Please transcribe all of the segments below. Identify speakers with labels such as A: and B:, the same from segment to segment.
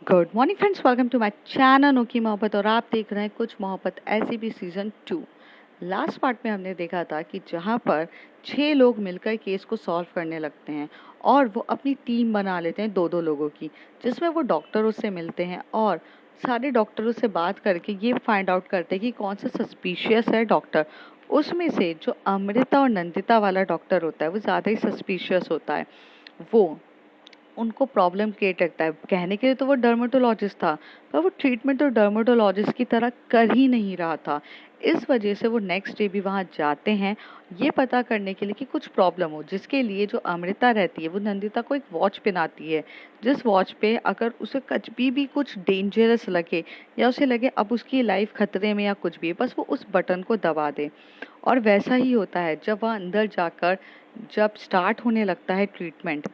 A: Good morning friends, welcome to my channel नो की मोहब्बत। और आप देख रहे हैं कुछ मोहब्बत ऐसी भी सीजन 2। लास्ट पार्ट में हमने देखा था कि जहां पर 6 लोग मिलकर केस को सॉल्व करने लगते हैं और वो अपनी टीम बना लेते हैं दो दो लोगों की, जिसमें वो डॉक्टरों से मिलते हैं और सारे डॉक्टरों से बात करके ये फाइंड आउट करते हैं कि कौन सा सस्पिशियस है डॉक्टर। उसमें से जो अमृता और नंदिता वाला डॉक्टर होता है वो ज़्यादा ही सस्पिशियस होता है। वो उनको प्रॉब्लम क्रिएट लगता है। कहने के लिए तो वो डर्मेटोलॉजिस्ट था, पर वो ट्रीटमेंट तो डर्मेटोलॉजिस्ट की तरह कर ही नहीं रहा था। इस वजह से वो नेक्स्ट डे भी वहाँ जाते हैं ये पता करने के लिए कि कुछ प्रॉब्लम हो, जिसके लिए जो अमृता रहती है वो नंदिता को एक वॉच पहनाती है, जिस वॉच पे अगर उसे कभी भी कुछ डेंजरस लगे या उसे लगे अब उसकी लाइफ खतरे में या कुछ भी, बस वो उस बटन को दबा दे। और वैसा ही होता है जब वह अंदर जाकर जब स्टार्ट होने लगता है ट्रीटमेंट,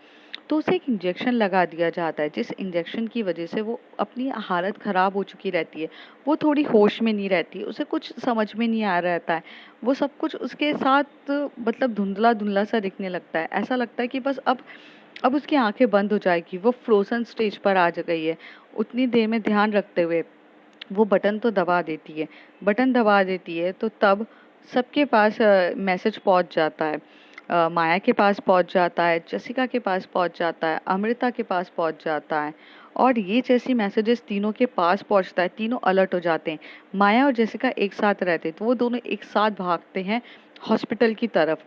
A: तो उसे एक इंजेक्शन लगा दिया जाता है, जिस इंजेक्शन की वजह से वो अपनी हालत ख़राब हो चुकी रहती है। वो थोड़ी होश में नहीं रहती है, उसे कुछ समझ में नहीं आ रहता है। वो सब कुछ उसके साथ मतलब धुंधला-धुंधला सा दिखने लगता है। ऐसा लगता है कि बस अब उसकी आँखें बंद हो जाएगी, वो फ्रोज़न स्टेज पर आ ज गई है। उतनी देर में ध्यान रखते हुए वो बटन तो दबा देती है। बटन दबा देती है तो तब सबके पास मैसेज पहुंच जाता है। माया के पास पहुंच जाता है, जसिका के पास पहुंच जाता है, अमृता के पास पहुंच जाता है। और ये जैसी मैसेजेस तीनों के पास पहुंचता है, तीनों अलर्ट हो जाते हैं। माया और जसिका एक साथ रहते तो वो दोनों एक साथ भागते हैं हॉस्पिटल की तरफ।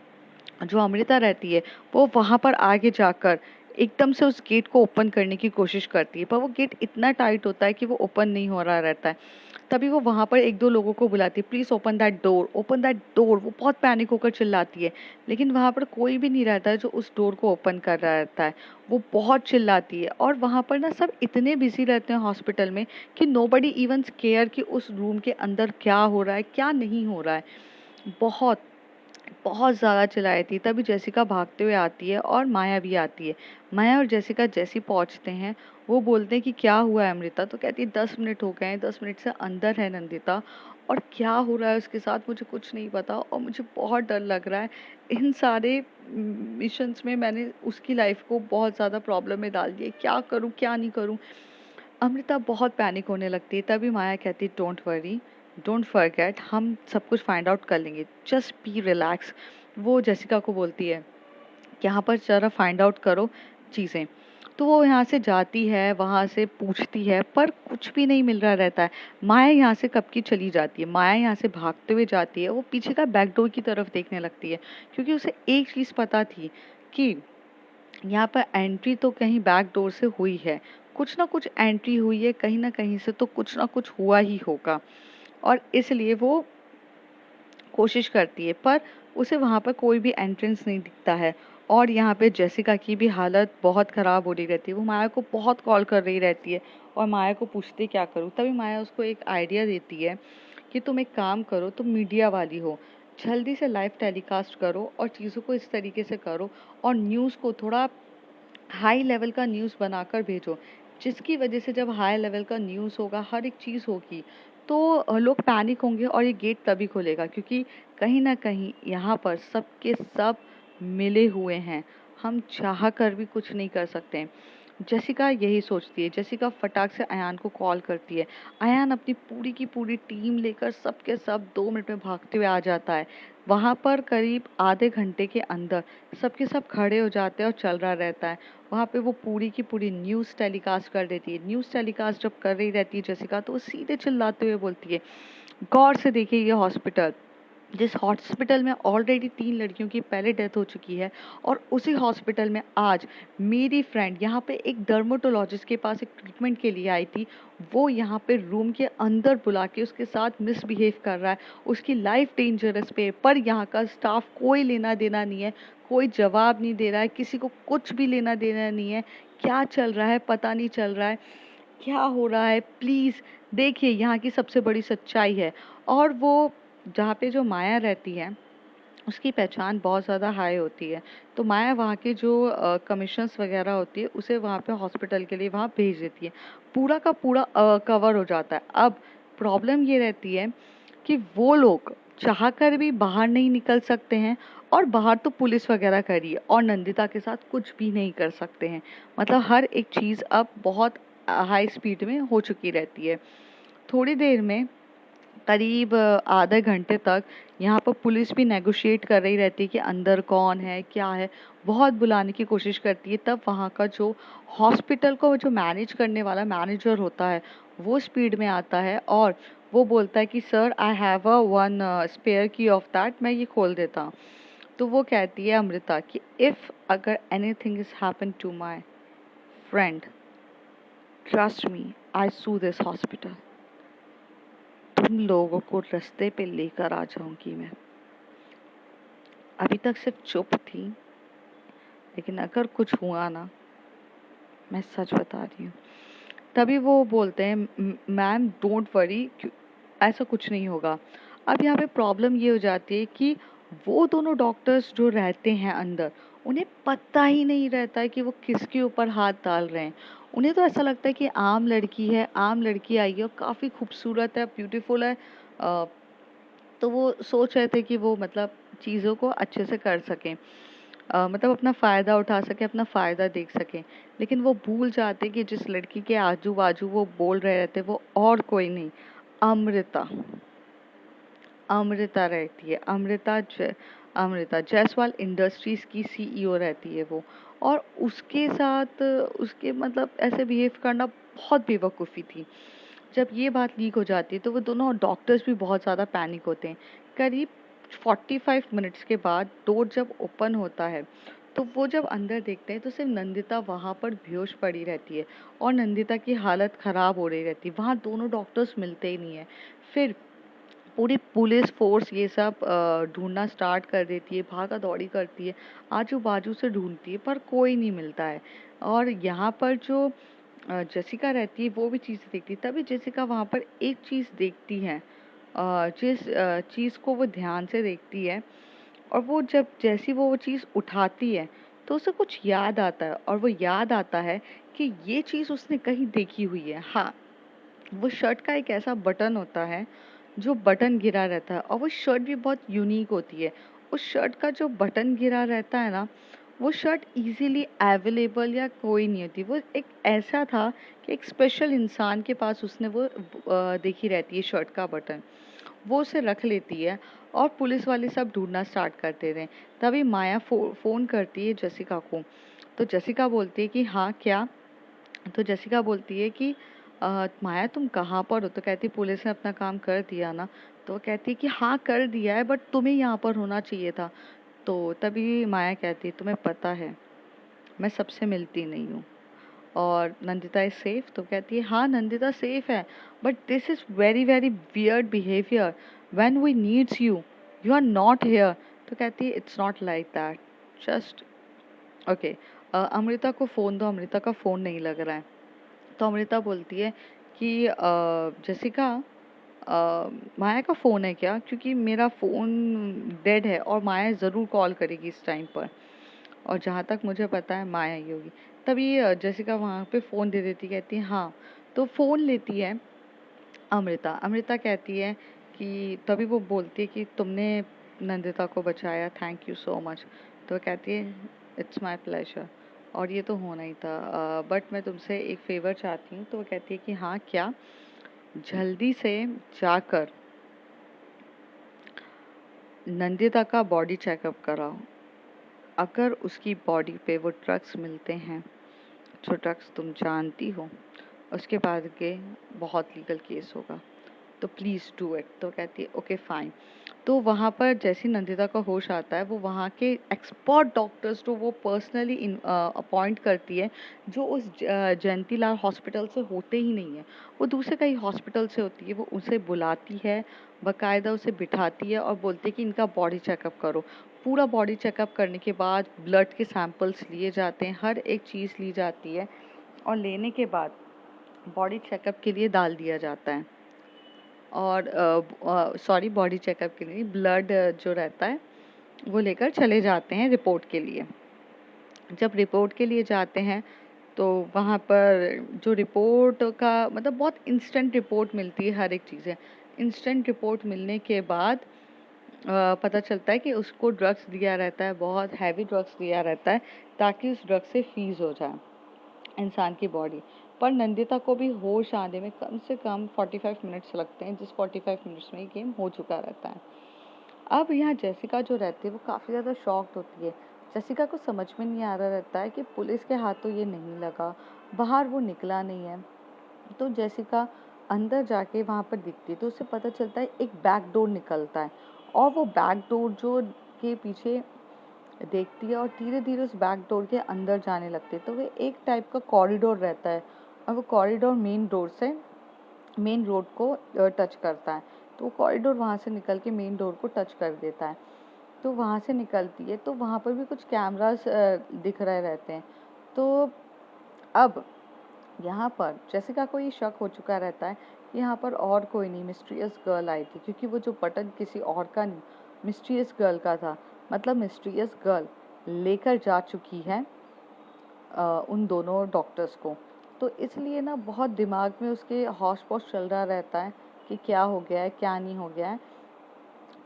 A: जो अमृता रहती है वो वहां पर आगे जाकर एकदम से उस गेट को ओपन करने की कोशिश करती है, पर वो गेट इतना टाइट होता है कि वो ओपन नहीं हो रहा रहता है। तभी वो वहां पर एक दो लोगों को बुलाती है, please open that door, open that door. वो बहुत पैनिक होकर चिल्लाती है, लेकिन वहां पर कोई भी नहीं रहता है जो उस डोर को ओपन कर रहा रहता है। वो बहुत चिल्लाती है और वहां पर ना सब इतने बिजी रहते हैं हॉस्पिटल में कि नोबडी इवन केयर कि उस रूम के अंदर क्या हो रहा है क्या नहीं हो रहा है। बहुत बहुत ज़्यादा चिल्लाई थी। तभी जेसिका भागते हुए आती है और माया भी आती है। माया और जेसिका जैसे पहुंचते हैं, वो बोलते हैं कि क्या हुआ है अमृता? तो कहती है 10 मिनट हो गए हैं, 10 मिनट से अंदर है नंदिता, और क्या हो रहा है उसके साथ मुझे कुछ नहीं पता और मुझे बहुत डर लग रहा है। इन सारे मिशंस में मैंने उसकी लाइफ को बहुत ज़्यादा प्रॉब्लम में डाल दिया, क्या करूँ क्या नहीं करूँ। अमृता बहुत पैनिक होने लगती है। तभी माया कहती है डोंट वरी, डोंट फॉरगेट, हम सब कुछ फाइंड आउट कर लेंगे, जस्ट बी रिलैक्स। वो जेसिका को बोलती है कि यहाँ पर जरा फाइंड आउट करो चीज़ें। तो वो यहाँ से जाती है, वहाँ से पूछती है, पर कुछ भी नहीं मिल रहा रहता है। माया यहाँ से कब की चली जाती है, माया यहाँ से भागते हुए जाती है। वो पीछे का बैक डोर की तरफ देखने लगती है, क्योंकि उसे एक चीज़ पता थी कि यहाँ पर एंट्री तो कहीं बैक डोर से हुई है, कुछ ना कुछ एंट्री हुई है कहीं ना कहीं से, तो कुछ ना कुछ हुआ ही होगा। और इसलिए वो कोशिश करती है, पर उसे वहाँ पर कोई भी एंट्रेंस नहीं दिखता है। और यहाँ पे जेसिका की भी हालत बहुत ख़राब हो रही रहती है। वो माया को बहुत कॉल कर रही रहती है और माया को पूछती है क्या करूँ। तभी माया उसको एक आइडिया देती है कि तुम एक काम करो, तुम मीडिया वाली हो, जल्दी से लाइव टेलीकास्ट करो और चीज़ों को इस तरीके से करो और न्यूज़ को थोड़ा हाई लेवल का न्यूज़ बनाकर भेजो, जिसकी वजह से जब हाई लेवल का न्यूज़ होगा, हर एक चीज़ होगी, तो लोग पैनिक होंगे और ये गेट तभी खुलेगा, क्योंकि कहीं ना कहीं यहाँ पर सबके सब मिले हुए हैं। हम चाह कर भी कुछ नहीं कर सकते। जेसिका यही सोचती है। जेसिका फटाक से अयान को कॉल करती है। अयान अपनी पूरी की पूरी टीम लेकर सबके सब 2 मिनट में भागते हुए आ जाता है। वहाँ पर करीब आधे घंटे के अंदर सबके सब खड़े हो जाते हैं और चल रहा रहता है। वहाँ पे वो पूरी की पूरी न्यूज़ टेलीकास्ट कर देती है। न्यूज़ टेलीकास्ट जब कर रही रहती है जेसिका, तो वो सीधे चिल्लाते हुए बोलती है, गौर से देखिए ये हॉस्पिटल, जिस हॉस्पिटल में ऑलरेडी 3 लड़कियों की पहले डेथ हो चुकी है, और उसी हॉस्पिटल में आज मेरी फ्रेंड यहाँ पे एक डर्मेटोलॉजिस्ट के पास एक ट्रीटमेंट के लिए आई थी, वो यहाँ पे रूम के अंदर बुला के उसके साथ मिसबिहेव कर रहा है, उसकी लाइफ डेंजरस पे, पर यहाँ का स्टाफ कोई लेना देना नहीं है, कोई जवाब नहीं दे रहा है, किसी को कुछ भी लेना देना नहीं है। क्या चल रहा है पता नहीं चल रहा है, क्या हो रहा है, प्लीज़ देखिए, यहाँ की सबसे बड़ी सच्चाई है। और वो जहाँ पे जो माया रहती है उसकी पहचान बहुत ज़्यादा हाई होती है, तो माया वहाँ के जो कमीशंस वगैरह होती है उसे वहाँ पे हॉस्पिटल के लिए वहाँ भेज देती है। पूरा का पूरा कवर हो जाता है। अब प्रॉब्लम ये रहती है कि वो लोग चाह कर भी बाहर नहीं निकल सकते हैं, और बाहर तो पुलिस वगैरह खड़ी है और नंदिता के साथ कुछ भी नहीं कर सकते हैं। मतलब हर एक चीज़ अब बहुत हाई स्पीड में हो चुकी रहती है। थोड़ी देर में करीब आधे घंटे तक यहाँ पर पुलिस भी नेगोशिएट कर रही रहती है कि अंदर कौन है, क्या है, बहुत बुलाने की कोशिश करती है। तब वहाँ का जो हॉस्पिटल को जो मैनेज करने वाला मैनेजर होता है वो स्पीड में आता है और वो बोलता है कि sir I have a one spare key of that, मैं ये खोल देता हूँ। तो वो कहती है अमृता कि इफ़ अगर anything is happen to my friend, trust me, I sue this hospital. तुम लोगों को रास्ते पे लेकर आ जाऊंगी मैं। अभी तक सिर्फ चुप थी, लेकिन अगर कुछ हुआ ना, मैं सच बता रही हूँ। तभी वो बोलते हैं मैम डोंट वरी, ऐसा कुछ नहीं होगा। अब यहाँ पे प्रॉब्लम ये हो जाती है कि वो दोनों डॉक्टर्स जो रहते हैं अंदर, उन्हें पता ही नहीं रहता है कि वो किसके ऊपर हाथ डाल रहे हैं। उन्हें तो ऐसा लगता है कि आम लड़की है, आम लड़की आई है और काफ़ी खूबसूरत है, ब्यूटीफुल है। अ, तो वो सोच रहे थे कि वो मतलब चीज़ों को अच्छे से कर सकें, मतलब अपना फ़ायदा उठा सकें, अपना फ़ायदा देख सकें। लेकिन वो भूल जाते कि जिस लड़की के आजू बाजू वो बोल रहे रहते वो और कोई नहीं, अमृता अमृता रहती है। अमृता जायसवाल इंडस्ट्रीज की सीईओ रहती है वो। और उसके साथ उसके मतलब ऐसे बिहेव करना बहुत बेवकूफ़ी थी। जब ये बात लीक हो जाती है तो वो दोनों डॉक्टर्स भी बहुत ज़्यादा पैनिक होते हैं। करीब 45 मिनट्स के बाद डोर जब ओपन होता है तो वो जब अंदर देखते हैं तो सिर्फ नंदिता वहाँ पर बेहोश पड़ी रहती है और नंदिता की हालत ख़राब हो रही रहती है। वहाँ दोनों डॉक्टर्स मिलते ही नहीं है। फिर पूरी पुलिस फोर्स ये सब ढूंढना स्टार्ट कर देती है, भागा दौड़ी करती है, आजू बाजू से ढूंढती है, पर कोई नहीं मिलता है। और यहाँ पर जो जेसिका रहती है वो भी चीज़ें देखती है। तभी जेसिका वहाँ पर एक चीज़ देखती है, जिस चीज़ को वो ध्यान से देखती है और वो जब जैसी वो चीज़ उठाती है तो उसे कुछ याद आता है और वो याद आता है कि ये चीज़ उसने कहीं देखी हुई है। हाँ, वो शर्ट का एक ऐसा बटन होता है जो बटन गिरा रहता है और वो शर्ट भी बहुत यूनिक होती है। उस शर्ट का जो बटन गिरा रहता है ना, वो शर्ट इजीली अवेलेबल या कोई नहीं होती। वो एक ऐसा था कि एक स्पेशल इंसान के पास उसने वो देखी रहती है शर्ट का बटन। वो उसे रख लेती है और पुलिस वाले सब ढूंढना स्टार्ट करते थे। तभी माया फ़ोन करती है जसिका को। तो जसिका बोलती है कि हाँ क्या? तो जसिका बोलती है कि माया तुम कहाँ पर हो? तो कहती पुलिस ने अपना काम कर दिया ना? तो वो कहती है कि हाँ कर दिया है, बट तुम्हें यहाँ पर होना चाहिए था। तो तभी माया कहती है तुम्हें पता है मैं सबसे मिलती नहीं हूँ और नंदिता इज सेफ। तो कहती है हाँ नंदिता सेफ है, but this is very very weird behaviour. When we needs you, you are not here. तो कहती है it's not like that, just okay. Amrita को फ़ोन दो, अमृता का फ़ोन नहीं लग रहा है। तो अमृता बोलती है कि जसिका, माया का फ़ोन है क्या? क्योंकि मेरा फ़ोन डेड है और माया ज़रूर कॉल करेगी इस टाइम पर, और जहाँ तक मुझे पता है माया ही होगी। तभी जसिका वहाँ पे फ़ोन दे देती, कहती है हाँ। तो फ़ोन लेती है अमृता। अमृता कहती है कि तभी वो बोलती है कि तुमने नंदिता को बचाया, थैंक यू सो मच। तो कहती है इट्स माय प्लेजर, और ये तो होना ही था, बट मैं तुमसे एक फ़ेवर चाहती हूँ। तो वो कहती है कि हाँ क्या? जल्दी से जाकर नंदिता का बॉडी चेकअप कराओ। अगर उसकी बॉडी पे वो ड्रग्स मिलते हैं, जो ड्रग्स तुम जानती हो, उसके बाद के बहुत लीगल केस होगा, तो प्लीज़ डू इट। तो कहती है ओके फाइन। तो वहाँ पर जैसे नंदिता का होश आता है, वो वहाँ के एक्सपर्ट डॉक्टर्स जो वो पर्सनली अपॉइंट करती है, जो उस जयंतीलाल हॉस्पिटल से होते ही नहीं है, वो दूसरे कहीं हॉस्पिटल से होती है। वो उसे बुलाती है, बाकायदा उसे बिठाती है और बोलती है कि इनका बॉडी चेकअप करो। पूरा बॉडी चेकअप करने के बाद ब्लड के सैंपल्स लिए जाते हैं, हर एक चीज़ ली जाती है और लेने के बाद बॉडी चेकअप के लिए डाल दिया जाता है। और सॉरी, बॉडी चेकअप के लिए ब्लड जो रहता है वो लेकर चले जाते हैं रिपोर्ट के लिए। जब रिपोर्ट के लिए जाते हैं तो वहाँ पर जो रिपोर्ट का मतलब बहुत इंस्टेंट रिपोर्ट मिलती है, हर एक चीज़ें इंस्टेंट रिपोर्ट मिलने के बाद पता चलता है कि उसको ड्रग्स दिया रहता है, बहुत हैवी ड्रग्स दिया रहता है, ताकि उस ड्रग से फीस हो जाए इंसान की बॉडी। पर नंदिता को भी होश आने में कम से कम 45 मिनट्स लगते हैं, जिस 45 मिनट्स में ये गेम हो चुका रहता है। अब यहाँ जेसिका जो रहती है वो काफ़ी ज़्यादा शॉक्ड होती है। जेसिका को समझ में नहीं आ रहा रहता है कि पुलिस के हाथ तो ये नहीं लगा, बाहर वो निकला नहीं है। तो जेसिका अंदर जाके वहाँ पर दिखती है तो उसे पता चलता है एक बैक डोर निकलता है, और वो बैक डोर जो के पीछे देखती है और धीरे-धीरे उस बैक डोर के अंदर जाने लगती है। तो वो एक टाइप का कॉरिडोर रहता है, और वो कॉरिडोर मेन रोड को टच करता है। तो वो कॉरिडोर वहाँ से निकल के मेन डोर को टच कर देता है। तो वहाँ से निकलती है तो वहाँ पर भी कुछ कैमरास दिख रहे रहते हैं। तो अब यहाँ पर जेसिका को ये शक हो चुका रहता है कि यहाँ पर और कोई नहीं, मिस्टीरियस गर्ल आई थी, क्योंकि वो जो बटन किसी और का नहीं, मिस्टीरियस गर्ल का था। मतलब मिस्टीरियस गर्ल लेकर जा चुकी है उन दोनों डॉक्टर्स को। तो इसलिए ना बहुत दिमाग में उसके हौश-पौश चल रहा रहता है कि क्या हो गया है, क्या नहीं हो गया है।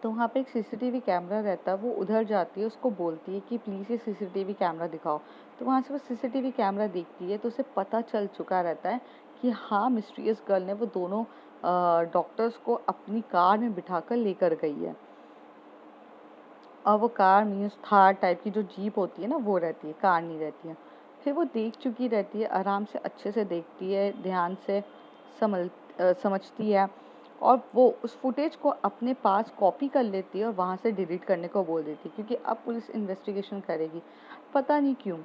A: तो वहाँ पे एक सीसीटीवी कैमरा रहता है, वो उधर जाती है, उसको बोलती है कि प्लीज़ ये सीसीटीवी कैमरा दिखाओ। तो वहाँ से वो सीसीटीवी कैमरा देखती है तो उसे पता चल चुका रहता है कि हाँ, मिस्टीरियस गर्ल ने वो दोनों डॉक्टर्स को अपनी कार में बिठाकर लेकर गई है। और वो कार मीन्स थार टाइप की जो जीप होती है ना, वो रहती है, कार नहीं रहती है। फिर वो देख चुकी रहती है, आराम से अच्छे से देखती है, ध्यान से समझती है, और वो उस फुटेज को अपने पास कॉपी कर लेती है और वहाँ से डिलीट करने को बोल देती है, क्योंकि अब पुलिस इन्वेस्टिगेशन करेगी। पता नहीं क्यों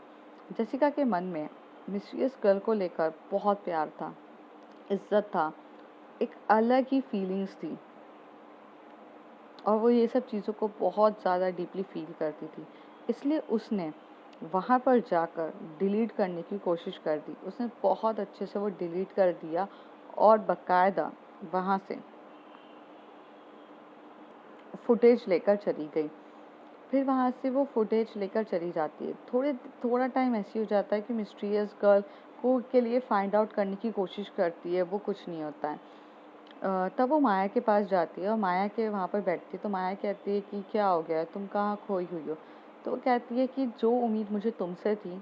A: जेसिका के मन में मिस्टीरियस गर्ल को लेकर बहुत प्यार था, इज्जत था, एक अलग ही फीलिंग्स थी, और वो ये सब चीज़ों को बहुत ज़्यादा डीपली फील करती थी। इसलिए उसने वहाँ पर जाकर डिलीट करने की कोशिश कर दी। उसने बहुत अच्छे से वो डिलीट कर दिया और बाकायदा वहाँ से फुटेज लेकर चली गई। फिर वहाँ से वो फुटेज लेकर चली जाती है। थोड़ा टाइम ऐसे हो जाता है कि मिस्टीरियस गर्ल को के लिए फाइंड आउट करने की कोशिश करती है, वो कुछ नहीं होता है। तब वो माया के पास जाती है और माया के वहाँ पर बैठती है। तो माया कहती है कि क्या हो गया है, तुम कहाँ खोई हुई हो? तो वो कहती है कि जो उम्मीद मुझे तुमसे थी,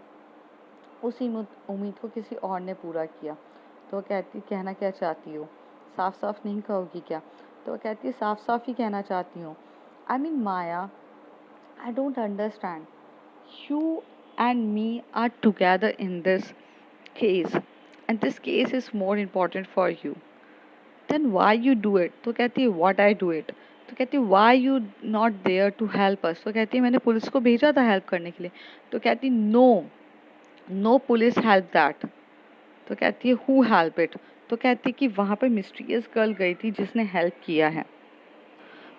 A: उसी उम्मीद को किसी और ने पूरा किया। तो वो कहती, कहना क्या चाहती हो, साफ साफ नहीं कहोगी क्या? तो वो कहती है, साफ साफ ही कहना चाहती हूँ। I mean Maya, I don't understand, you and me are together in this case, and this case is more important for you, then why you do it? तो कहती है what I do it? तो कहती है why you not there to help us? तो कहती है मैंने पुलिस को भेजा था हेल्प करने के लिए। तो कहती no, no police help that। तो कहती है who help it? तो कहती है कि वहाँ पर मिस्टीरियस गर्ल गई थी जिसने हेल्प किया है।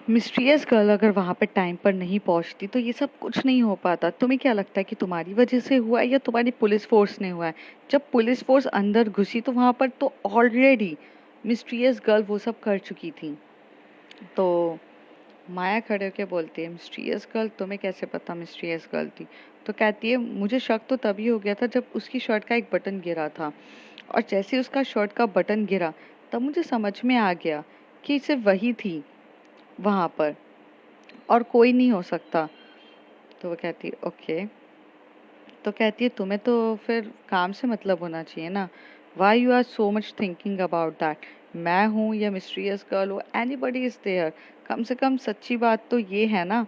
A: मिस्टीरियस गर्ल अगर वहाँ पे टाइम पर नहीं पहुँचती तो ये सब कुछ नहीं हो पाता। तुम्हें क्या लगता है कि तुम्हारी वजह से हुआ है या तुम्हारी पुलिस फोर्स ने हुआ है? जब पुलिस फोर्स अंदर घुसी तो वहाँ पर तो ऑलरेडी मिस्टीरियस गर्ल वो सब कर चुकी थी। तो माया खड़े होकर बोलती है, मिस्टीरियस गर्ल, तुम्हें कैसे पता मिस्टीरियस गर्ल थी? तो कहती है मुझे शक तो तभी हो गया था जब उसकी शर्ट का एक बटन गिरा था, और जैसे ही उसका शर्ट का बटन गिरा तब मुझे समझ में आ गया कि सिर्फ वही थी वहाँ पर और कोई नहीं हो सकता। तो वो कहती है ओके। तो कहती है तुम्हें तो फिर काम से मतलब होना चाहिए ना, why you are so much thinking about that? मैं हूँ या मिस्टीरियस गर्ल हो, एनीबडी इज देयर। कम से कम सच्ची बात तो ये है ना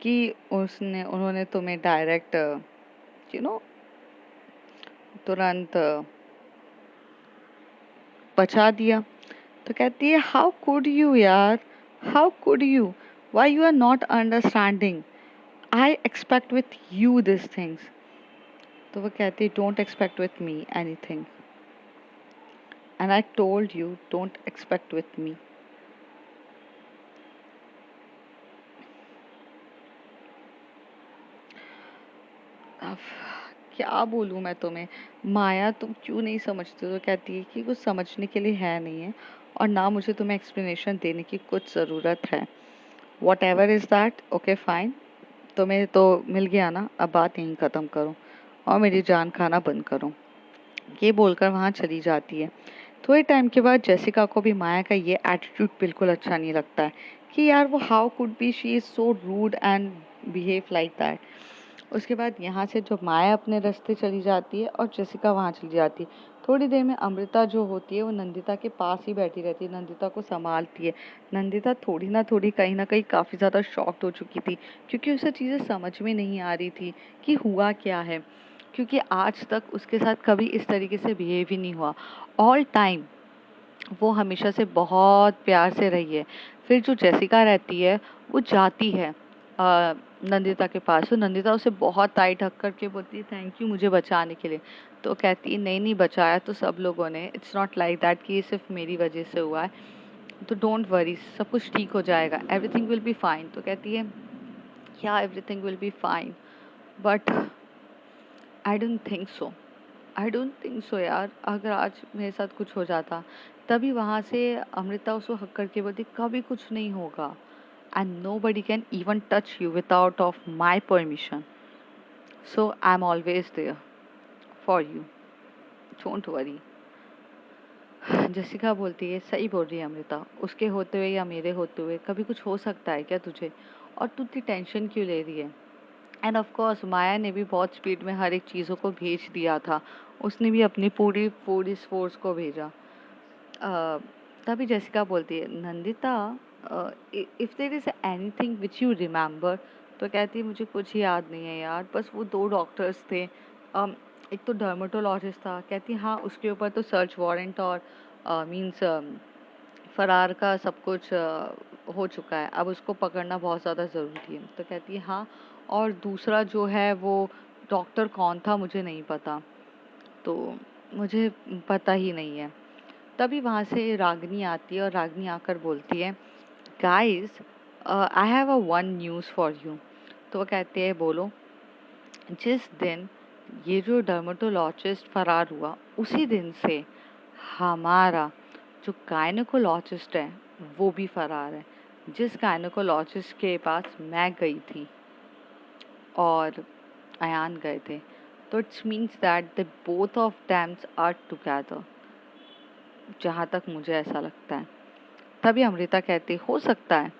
A: कि उन्होंने तुम्हें डायरेक्ट यू नो तुरंत बचा दिया। तो कहती है हाउ कुड यू यार, how could you, why you are not understanding, I expect with you this things. तो वो कहती है don't expect with me anything, and I told you don't expect with me. अब क्या बोलूँ मैं तुम्हें, माया तुम क्यों नहीं समझते? तो कहती है कि कुछ समझने के लिए है नहीं है, और ना मुझे तुम्हें एक्सप्लेनेशन देने की कुछ ज़रूरत है। What ever is that, okay fine, तुम्हें तो मिल गया ना, अब बात यहीं ख़त्म करो और मेरी जान खाना बंद करो। ये बोलकर वहाँ चली जाती है। थोड़े टाइम के बाद जेसिका को भी माया का ये एटीट्यूड बिल्कुल अच्छा नहीं लगता है कि यार वो how could be she is so rude and behave like that. उसके बाद यहाँ से जब माया अपने रास्ते चली जाती है और जेसिका वहाँ चली जाती है थोड़ी देर में अमृता जो होती है वो नंदिता के पास ही बैठी रहती है, नंदिता को संभालती है। नंदिता थोड़ी ना थोड़ी कहीं ना कहीं काफ़ी ज़्यादा शॉक्ड हो चुकी थी, क्योंकि उसे चीज़ें समझ में नहीं आ रही थी कि हुआ क्या है, क्योंकि आज तक उसके साथ कभी इस तरीके से बिहेव ही नहीं हुआ। ऑल टाइम वो हमेशा से बहुत प्यार से रही है। फिर जो जेसिका रहती है वो जाती है नंदिता के पास, तो नंदिता उसे बहुत टाइट हक करके बोलती है थैंक यू मुझे बचाने के लिए। तो कहती है नहीं नहीं, बचाया तो सब लोगों ने, इट्स नॉट लाइक दैट कि ये सिर्फ मेरी वजह से हुआ है, तो डोंट वरी, सब कुछ ठीक हो जाएगा, एवरीथिंग विल बी फाइन। तो कहती है या everything will be fine, but I don't think so, I don't think so यार, अगर आज मेरे साथ कुछ हो जाता। तभी वहाँ से अमृता उसको हक करके बोलती कभी कुछ नहीं होगा, and nobody can even touch you without of my permission, so I am always there for you, don't worry. Jessica बोलती है सही बोल रही है अमृता, उसके होते हुए या मेरे होते हुए कभी कुछ हो सकता है क्या तुझे, और तू इतनी टेंशन क्यों ले रही है। एंड ऑफ कोर्स माया ने भी बहुत स्पीड में हर एक चीज़ों को भेज दिया था, उसने भी अपनी पूरी पुलिस फोर्स को भेजा। तभी जेसिका बोलती है Nandita if there is anything which you remember, तो कहती है मुझे कुछ याद नहीं है यार, बस वो दो डॉक्टर्स थे, एक तो डर्मेटोलॉजिस्ट था। कहती है हाँ उसके ऊपर तो सर्च वारंट और मीन्स फरार का सब कुछ हो चुका है, अब उसको पकड़ना बहुत ज़्यादा ज़रूरी है। तो कहती है हाँ, और दूसरा जो है वो डॉक्टर कौन था मुझे नहीं पता, तो मुझे पता ही नहीं है। तभी वहाँ से रागिनी आती है और रागिनी आकर बोलती है guys I have a one news for you. तो वो कहते हैं बोलो। जिस दिन ये जो डर्मेटोलॉजिस्ट फरार हुआ उसी दिन से हमारा जो गायनेकोलॉजिस्ट है वो भी फरार है, जिस गायनेकोलॉजिस्ट के पास मैं गई थी और अयान गए थे। तो it's means that the both of thems are together, जहाँ तक मुझे ऐसा लगता है। तभी अमृता कहती हो सकता है,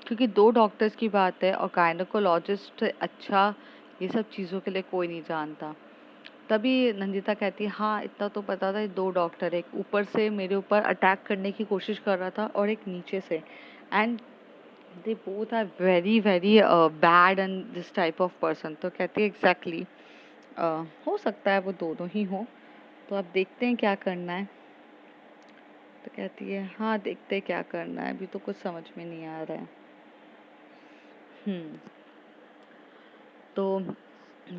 A: क्योंकि दो डॉक्टर्स की बात है और गायनेकोलॉजिस्ट अच्छा ये सब चीज़ों के लिए कोई नहीं जानता। तभी नंदिता कहती है हाँ इतना तो पता था, दो डॉक्टर, एक ऊपर से मेरे ऊपर अटैक करने की कोशिश कर रहा था और एक नीचे से, and they both are very very bad and this type of person. तो कहती है एग्जैक्टली हो सकता है वो दोनों ही हो, तो अब देखते हैं क्या करना है। तो कहती है हाँ देखते हैं क्या करना है, अभी तो कुछ समझ में नहीं आ रहा है। हम्म तो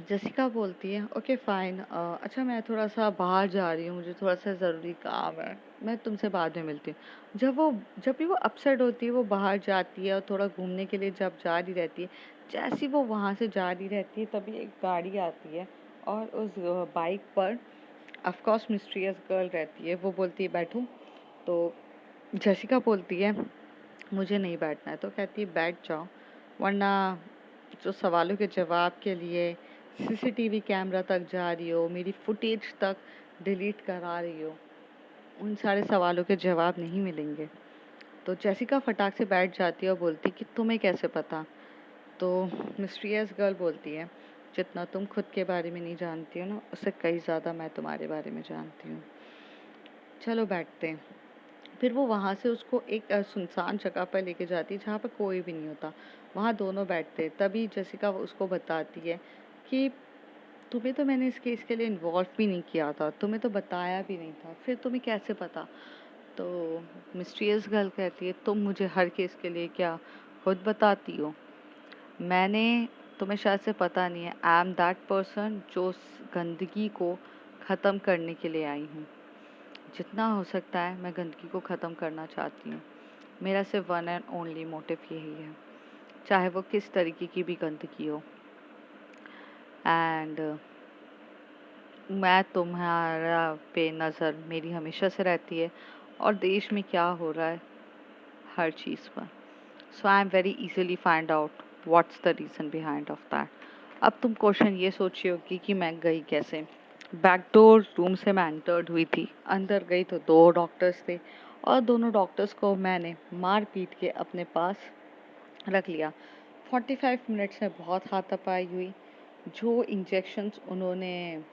A: जसिका बोलती है ओके फाइन, अच्छा मैं थोड़ा सा बाहर जा रही हूँ, मुझे थोड़ा सा ज़रूरी काम है, मैं तुमसे बाद में मिलती हूँ। जब भी वो अपसेट होती है वो बाहर जाती है और थोड़ा घूमने के लिए जब जा रही रहती है, जैसी वो वहाँ से जा रही रहती है तभी एक गाड़ी आती है और उस बाइक पर ऑफ कोर्स मिस्टीरियस गर्ल रहती है। वो बोलती है बैठो। तो जसिका बोलती है मुझे नहीं बैठना है। तो कहती है बैठ जाओ, वरना जो सवालों के जवाब के लिए सीसीटीवी कैमरा तक जा रही हो, मेरी फुटेज तक डिलीट करा रही हो, उन सारे सवालों के जवाब नहीं मिलेंगे। तो जेसिका फटाक से बैठ जाती है और बोलती कि तुम्हें कैसे पता। तो मिस्टीरियस गर्ल बोलती है जितना तुम खुद के बारे में नहीं जानती हो ना, उससे कई ज़्यादा मैं तुम्हारे बारे में जानती हूँ, चलो बैठते हैं। फिर वो वहाँ से उसको एक सुनसान जगह पर लेके जाती है जहाँ पर कोई भी नहीं होता, वहाँ दोनों बैठते हैं। तभी जसिका उसको बताती है कि तुम्हें तो मैंने इस केस के लिए इन्वॉल्व भी नहीं किया था, तुम्हें तो बताया भी नहीं था, फिर तुम्हें कैसे पता। तो मिस्टीरियस गर्ल कहती है तुम मुझे हर केस के लिए क्या खुद बताती हो, मैंने, तुम्हें शायद से पता नहीं है, आई एम दैट पर्सन जो गंदगी को ख़त्म करने के लिए आई हूँ। जितना हो सकता है मैं गंदगी को ख़त्म करना चाहती हूँ, मेरा सिर्फ वन एंड ओनली मोटिव यही है, चाहे वो किस तरीके की भी गंदगी हो। एंड मैं तुम्हारा पे नज़र मेरी हमेशा से रहती है और देश में क्या हो रहा है हर चीज़ पर, so I am very easily find out what's the reason behind of that. अब तुम क्वेश्चन ये सोची होगी कि मैं गई कैसे। बैकडोर रूम से मैं एंटर्ड हुई थी, अंदर गई तो दो डॉक्टर्स थे और दोनों डॉक्टर्स को मैंने मार पीट के अपने पास रख लिया। 45 मिनट्स में बहुत हाथापाई हुई। जो इंजेक्शंस उन्होंने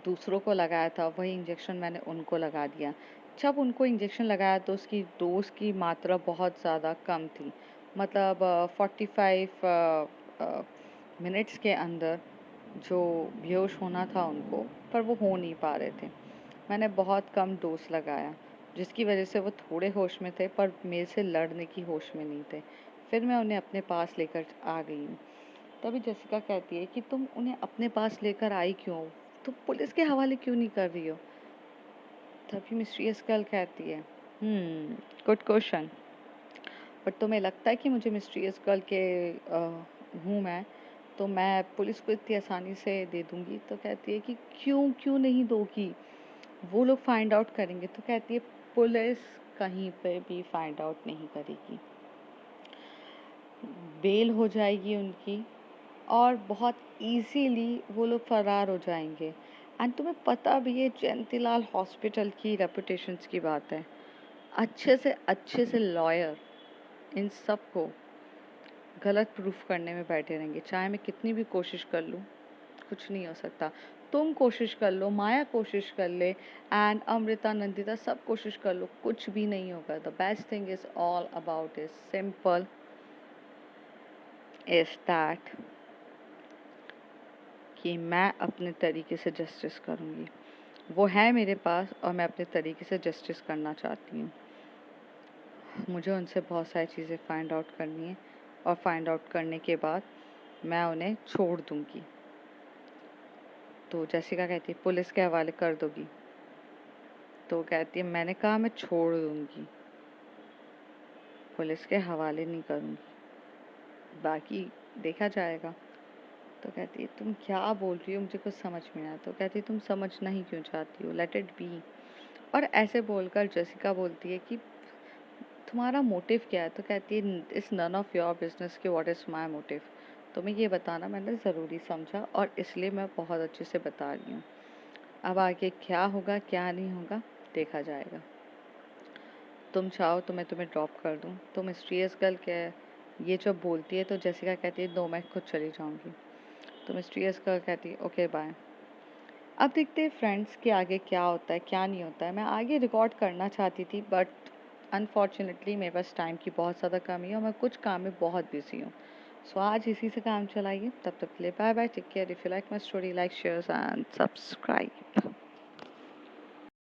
A: दूसरों को लगाया था वही इंजेक्शन मैंने उनको लगा दिया। जब उनको इंजेक्शन लगाया तो उसकी डोज़ की मात्रा बहुत ज़्यादा कम थी। मतलब 45 मिनट्स के अंदर जो बेहोश होना था उनको, पर वो हो नहीं पा रहे थे। मैंने बहुत कम डोज़ लगाया, जिसकी वजह से वो थोड़े होश में थे पर मेरे से लड़ने की होश में नहीं थे। फिर मैं उन्हें अपने पास लेकर आ गई हूँ। तभी जसिका कहती है कि तुम उन्हें अपने पास लेकर आई क्यों हो? तुम पुलिस के हवाले क्यों नहीं कर रही हो? तभी मिस्टीरियस गर्ल कहती है, गुड क्वेश्चन। बट तुम्हें लगता है कि मुझे मिस्टीरियस गर्ल के हूँ मैं, तो मैं पुलिस को इतनी आसानी से दे दूँगी? तो कहती है कि क्यों क्यों नहीं दोगी? वो लोग फाइंड आउट करेंगे। तो कहती है पुलिस कहीं पे भी फाइंड आउट नहीं करेगी। बेल हो जाएगी उनकी और बहुत इजीली वो लोग फरार हो जाएंगे। एंड तुम्हें पता भी है जयंतीलाल हॉस्पिटल की रेपुटेशंस की बात है। अच्छे से लॉयर इन सब को गलत प्रूफ करने में बैठे रहेंगे। चाहे मैं कितनी भी कोशिश कर लूँ, कुछ नहीं हो सकता। तुम कोशिश कर लो, माया कोशिश कर ले, एंड अमृता, नंदिता सब कोशिश कर लो, कुछ भी नहीं होगा। The best thing is all about is simple is that कि मैं अपने तरीके से जस्टिस करूँगी। वो है मेरे पास और मैं अपने तरीके से जस्टिस करना चाहती हूँ। मुझे उनसे बहुत सारी चीज़ें फाइंड आउट करनी है और फाइंड आउट करने के बाद मैं उन्हें छोड़ दूँगी। तो जैसिका कहती है पुलिस के हवाले कर दोगी? तो कहती है मैंने कहा मैं छोड़ दूँगी, पुलिस के हवाले नहीं करूँगी, बाकी देखा जाएगा। तो कहती है तुम क्या बोल रही हो, मुझे कुछ समझ में नहीं आया। तो कहती है तुम समझना ही क्यों चाहती हो, लेट इट बी। और ऐसे बोलकर जसिका बोलती है कि तुम्हारा मोटिव क्या है? तो कहती है it's none of your business कि व्हाट इज़ माय मोटिव। तुम्हें ये बताना मैंने ज़रूरी समझा और इसलिए मैं बहुत अच्छे से बता रही हूँ। अब आगे क्या होगा क्या नहीं होगा देखा जाएगा। तुम चाहो तो मैं तुम्हें ड्रॉप कर दूँ? तो मिस्टीरियस गर्ल क्या है ये जब बोलती है तो जसिका कहती है 2 मैं खुद चली जाऊँगी। तो मिस्टीरियस गर्ल कहती है ओके बाय। अब देखते हैं फ्रेंड्स कि आगे क्या होता है क्या नहीं होता है। मैं आगे रिकॉर्ड करना चाहती थी बट अनफॉर्चुनेटली मेरे पास टाइम की बहुत ज़्यादा कमी है और मैं कुछ काम में बहुत बिजी हूँ। सो आज इसी से काम चलाइए। तब तक के लिए bye bye, take care. If you like my story, like share and subscribe.